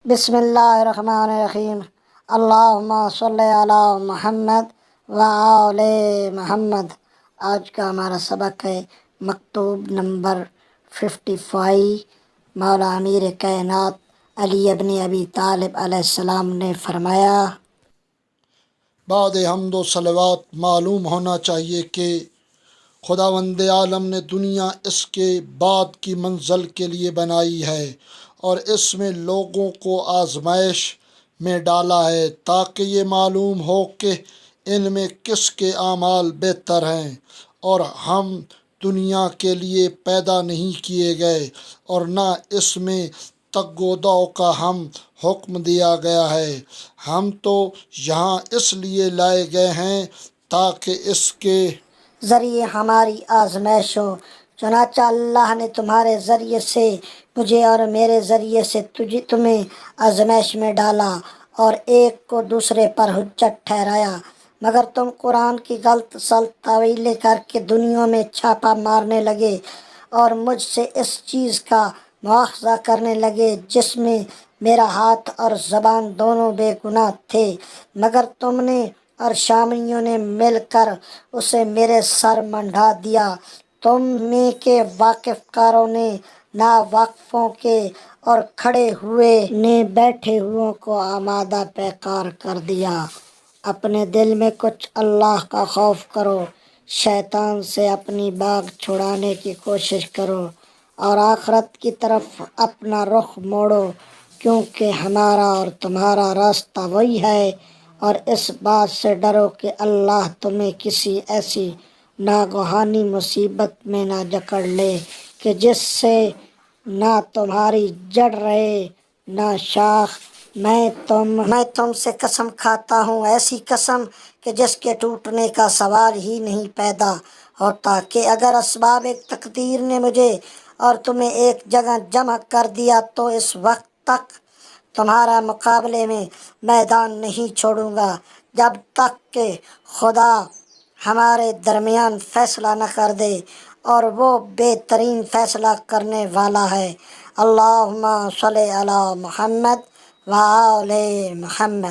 بسم اللہ الرحمن الرحیم۔ اللہم صلی علی محمد وآل محمد۔ آج کا ہمارا سبق ہے مکتوب نمبر 55۔ مولا امیر کائنات علی ابن ابی طالب علیہ السلام نے فرمایا، بعد حمد و صلوات معلوم ہونا چاہیے کہ خداوند عالم نے دنیا اس کے بعد کی منزل کے لیے بنائی ہے اور اس میں لوگوں کو آزمائش میں ڈالا ہے تاکہ یہ معلوم ہو کہ ان میں کس کے اعمال بہتر ہیں، اور ہم دنیا کے لیے پیدا نہیں کیے گئے اور نہ اس میں تگ و دو کا ہم حکم دیا گیا ہے۔ ہم تو یہاں اس لیے لائے گئے ہیں تاکہ اس کے ذریعے ہماری آزمائش ہو۔ چنانچہ اللہ نے تمہارے ذریعے سے مجھے اور میرے ذریعے سے تمہیں آزمائش میں ڈالا اور ایک کو دوسرے پر حجت ٹھہرایا، مگر تم قرآن کی غلط سلط تعویلیں کر کے دنیا میں چھاپا مارنے لگے اور مجھ سے اس چیز کا مواخذہ کرنے لگے جس میں میرا ہاتھ اور زبان دونوں بے گناہ تھے، مگر تم نے اور شامیوں نے مل کر اسے میرے سر منڈھا دیا۔ تم میں کے واقف کاروں نے ناواقفوں کے اور کھڑے ہوئے نے بیٹھے ہوئوں کو آمادہ پیکار کر دیا۔ اپنے دل میں کچھ اللہ کا خوف کرو، شیطان سے اپنی باگ چھڑانے کی کوشش کرو اور آخرت کی طرف اپنا رخ موڑو، کیونکہ ہمارا اور تمہارا راستہ وہی ہے، اور اس بات سے ڈرو کہ اللہ تمہیں کسی ایسی ناگہانی مصیبت میں نہ جکڑ لے کہ جس سے نہ تمہاری جڑ رہے نہ شاخ۔ میں تم سے قسم کھاتا ہوں، ایسی قسم کہ جس کے ٹوٹنے کا سوال ہی نہیں پیدا ہوتا، کہ اگر اسباب تقدیر نے مجھے اور تمہیں ایک جگہ جمع کر دیا تو اس وقت تک تمہارا مقابلے میں میدان نہیں چھوڑوں گا، جب تک کہ خدا ہمارے درمیان فیصلہ نہ کر دے، اور وہ بہترین فیصلہ کرنے والا ہے۔ اللہم صلی علی محمد وآل محمد۔